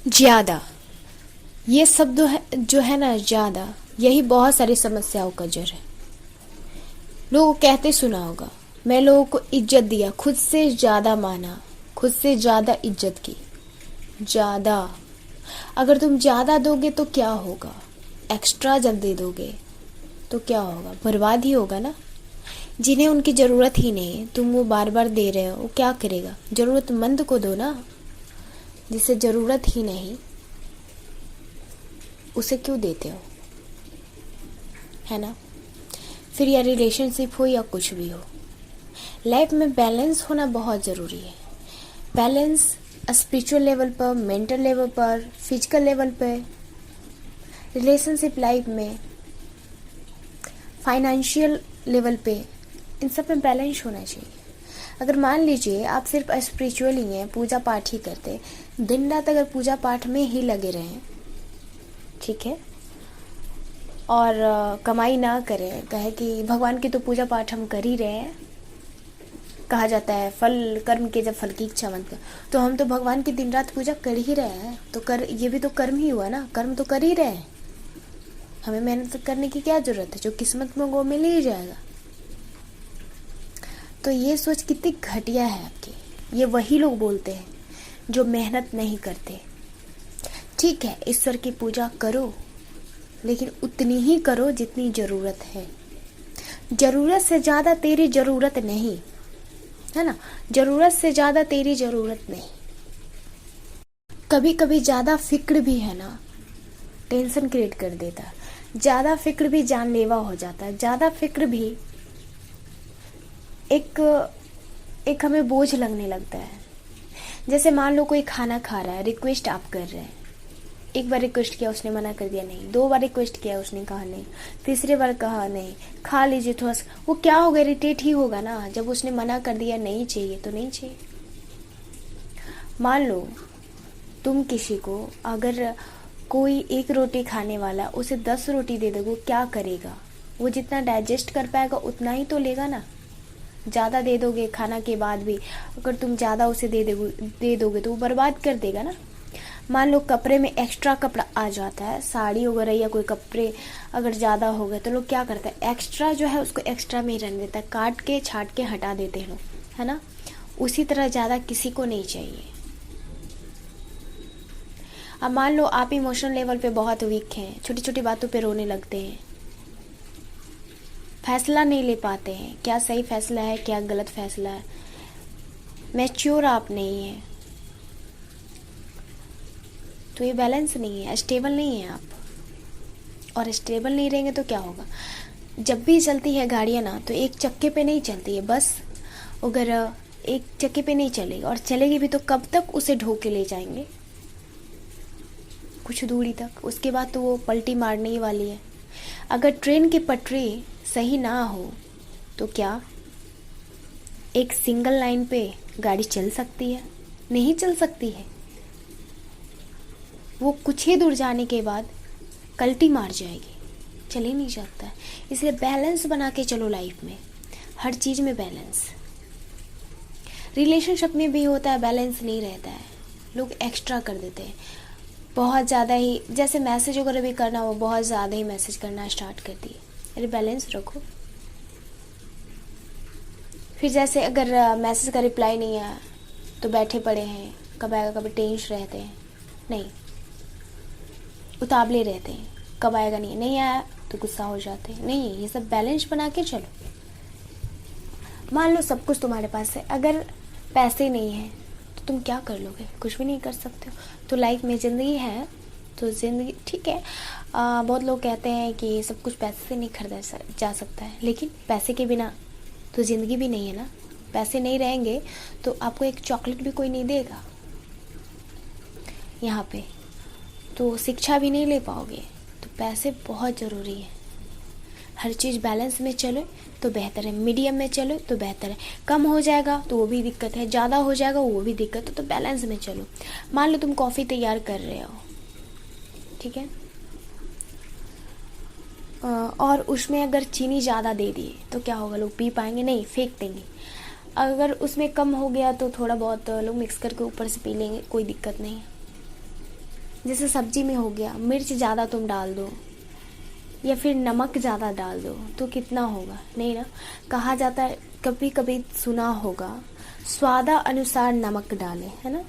ज्यादा, ये शब्द जो है ना, ज्यादा, यही बहुत सारी समस्याओं का जड़ है। लोगों को कहते सुना होगा, मैं लोगों को इज्जत दिया, खुद से ज्यादा माना, खुद से ज्यादा इज्जत की। ज्यादा, अगर तुम ज्यादा दोगे तो क्या होगा? एक्स्ट्रा जब दे दोगे तो क्या होगा? बर्बाद ही होगा ना। जिन्हें उनकी जरूरत ही नहीं, तुम वो बार बार दे रहे हो, वो क्या करेगा? जरूरतमंद को दो ना। जिसे जरूरत ही नहीं, उसे क्यों देते हो? है ना। फिर या रिलेशनशिप हो या कुछ भी हो, लाइफ में बैलेंस होना बहुत ज़रूरी है। बैलेंस स्पिरिचुअल लेवल पर, मेंटल लेवल पर, फिजिकल लेवल पर, रिलेशनशिप लाइफ में, फाइनेंशियल लेवल पे, इन सब में बैलेंस होना चाहिए। अगर मान लीजिए आप सिर्फ स्पिरिचुअल ही हैं, पूजा पाठ ही करते, दिन रात अगर पूजा पाठ में ही लगे रहें, ठीक है, और कमाई ना करें, कहे कि भगवान की तो पूजा पाठ हम कर ही रहे हैं, कहा जाता है फल कर्म के जब फल की इच्छा मत कर, तो हम तो भगवान की दिन रात पूजा कर ही रहे हैं, तो कर, ये भी तो कर्म ही हुआ ना, कर्म तो कर ही रहे हैं। हमें मेहनत करने की क्या जरूरत है? जो किस्मत में वो मिल ही जाएगा। तो ये सोच कितनी घटिया है आपकी। ये वही लोग बोलते हैं जो मेहनत नहीं करते। ठीक है, ईश्वर की पूजा करो, लेकिन उतनी ही करो जितनी जरूरत है। जरूरत से ज्यादा तेरी जरूरत नहीं, है ना। जरूरत से ज्यादा तेरी जरूरत नहीं। कभी कभी ज्यादा फिक्र भी है ना, टेंशन क्रिएट कर देता है। ज्यादा फिक्र भी जानलेवा हो जाता है। ज्यादा फिक्र भी एक हमें बोझ लगने लगता है। जैसे मान लो कोई खाना खा रहा है, रिक्वेस्ट आप कर रहे हैं, एक बार रिक्वेस्ट किया, उसने मना कर दिया नहीं, दो बार रिक्वेस्ट किया, उसने कहा नहीं, तीसरी बार कहा नहीं, खा लीजिए थोड़ा सा, वो क्या होगा? इरिटेट ही होगा ना। जब उसने मना कर दिया नहीं चाहिए तो नहीं चाहिए। मान लो तुम किसी को, अगर कोई एक रोटी खाने वाला, उसे 10 रोटी दे दोगे, वो क्या करेगा? वो जितना डाइजेस्ट कर पाएगा उतना ही तो लेगा ना। ज्यादा दे दोगे खाना के बाद भी, अगर तुम ज्यादा उसे दे दोगे तो वो बर्बाद कर देगा ना। मान लो कपड़े में एक्स्ट्रा कपड़ा आ जाता है, साड़ी वगैरह या कोई कपड़े अगर ज़्यादा हो गए तो लोग क्या करते हैं? एक्स्ट्रा जो है उसको एक्स्ट्रा में ही रहने देता है, काट के छाट के हटा देते हैं लोग, है ना। उसी तरह ज़्यादा किसी को नहीं चाहिए। अब मान लो आप इमोशनल लेवल पे बहुत वीक हैं, छोटी छोटी बातों पे रोने लगते हैं, फैसला नहीं ले पाते हैं, क्या सही फैसला है क्या गलत फैसला है, मैच्योर आप नहीं है, तो ये बैलेंस नहीं है, स्टेबल नहीं है आप। और स्टेबल नहीं रहेंगे तो क्या होगा? जब भी चलती है गाड़ियाँ ना, तो एक चक्के पे नहीं चलती है बस। अगर एक चक्के पे नहीं चलेगी, और चलेगी भी तो कब तक उसे ढो के ले जाएंगे? कुछ दूरी तक, उसके बाद तो वो पलटी मारने ही वाली है। अगर ट्रेन की पटरी सही ना हो तो क्या एक सिंगल लाइन पे गाड़ी चल सकती है? नहीं चल सकती है। वो कुछ ही दूर जाने के बाद कल्टी मार जाएगी, चल ही नहीं जाता है। इसलिए बैलेंस बना के चलो लाइफ में, हर चीज़ में बैलेंस। रिलेशनशिप में भी होता है, बैलेंस नहीं रहता है, लोग एक्स्ट्रा कर देते हैं बहुत ज़्यादा ही। जैसे मैसेज वगैरह भी करना हो, बहुत ज़्यादा ही मैसेज करना स्टार्ट कर दिए। अरे बैलेंस रखो। फिर जैसे अगर मैसेज का रिप्लाई नहीं आया तो बैठे पड़े हैं, कब आएगा, कभी टेंशन रहते हैं, नहीं उतावले रहते हैं, कब आएगा, नहीं आया तो गुस्सा हो जाते हैं। नहीं, ये सब बैलेंस बना के चलो। मान लो सब कुछ तुम्हारे पास है, अगर पैसे नहीं है तो तुम क्या कर लोगे? कुछ भी नहीं कर सकते हो। तो लाइफ में ज़िंदगी है तो ज़िंदगी ठीक है। बहुत लोग कहते हैं कि सब कुछ पैसे से नहीं खरीदा जा सकता है, लेकिन पैसे के बिना तो ज़िंदगी भी नहीं है ना। पैसे नहीं रहेंगे तो आपको एक चॉकलेट भी कोई नहीं देगा यहाँ पे, तो शिक्षा भी नहीं ले पाओगे। तो पैसे बहुत ज़रूरी है। हर चीज़ बैलेंस में चले तो बेहतर है, मीडियम में चलो तो बेहतर है। कम हो जाएगा तो वो भी दिक्कत है, ज़्यादा हो जाएगा वो भी दिक्कत है, तो बैलेंस में चलो। मान लो तुम कॉफ़ी तैयार कर रहे हो, ठीक है, और उसमें अगर चीनी ज़्यादा दे दिए तो क्या होगा? लोग पी पाएंगे? नहीं, फेंक देंगे। अगर उसमें कम हो गया तो थोड़ा बहुत लोग मिक्स करके ऊपर से पी लेंगे, कोई दिक्कत नहीं है। जैसे सब्जी में हो गया, मिर्च ज़्यादा तुम डाल दो या फिर नमक ज़्यादा डाल दो तो कितना होगा, नहीं ना। कहा जाता है, कभी कभी सुना होगा, स्वादा अनुसार नमक डालें, है ना।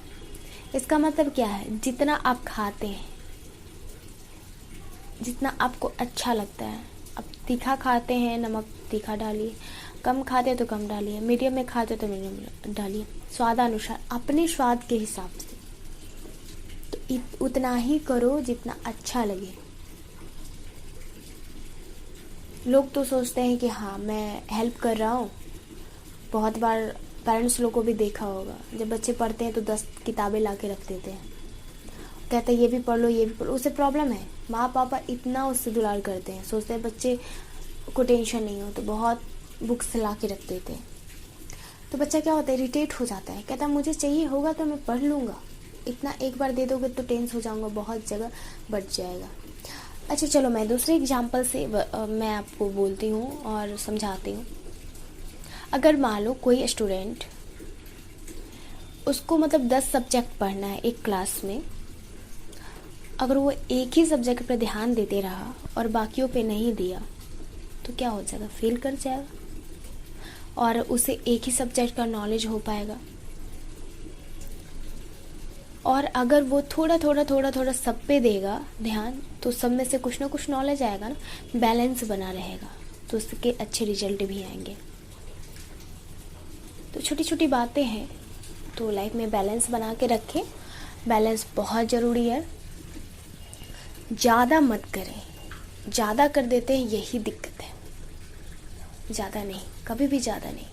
इसका मतलब क्या है, जितना आप खाते हैं, जितना आपको अच्छा लगता है। अब तीखा खाते हैं, नमक तीखा डालिए, कम खाते हैं तो कम डालिए, मीडियम में खाते हैं तो मीडियम डालिए, स्वादानुसार, अपने स्वाद के हिसाब से। तो उतना ही करो जितना अच्छा लगे। लोग तो सोचते हैं कि हाँ मैं हेल्प कर रहा हूँ। बहुत बार पेरेंट्स लोग को भी देखा होगा, जब बच्चे पढ़ते हैं तो 10 किताबें ला के रख देते हैं, कहते हैं ये भी पढ़ लो ये भी पढ़ लो। उससे प्रॉब्लम है, माँ पापा इतना उससे दुलार करते हैं, सोचते हैं बच्चे को टेंशन नहीं हो तो बहुत बुक्स ला के रख देते हैं। तो बच्चा क्या होता है, इरिटेट हो जाता है, कहता है मुझे चाहिए होगा तो मैं पढ़ लूँगा, इतना एक बार दे दोगे तो टेंस हो जाऊँगा, बहुत जगह बच जाएगा। अच्छा चलो, मैं दूसरे एग्जाम्पल से मैं आपको बोलती हूँ और समझाती हूँ। अगर मान लो कोई स्टूडेंट, उसको मतलब 10 सब्जेक्ट पढ़ना है एक क्लास में, अगर वो एक ही सब्जेक्ट पर ध्यान देते रहा और बाकियों पे नहीं दिया तो क्या हो जाएगा, फेल कर जाएगा और उसे एक ही सब्जेक्ट का नॉलेज हो पाएगा। और अगर वो थोड़ा थोड़ा सब पे देगा ध्यान तो सब में से कुछ ना कुछ नॉलेज आएगा ना, बैलेंस बना रहेगा तो उसके अच्छे रिजल्ट भी आएंगे। तो छोटी छोटी बातें हैं, तो लाइफ में बैलेंस बना के रखें। बैलेंस बहुत ज़रूरी है। ज़्यादा मत करें, ज़्यादा कर देते हैं यही दिक्कत है। ज़्यादा नहीं, कभी भी ज़्यादा नहीं।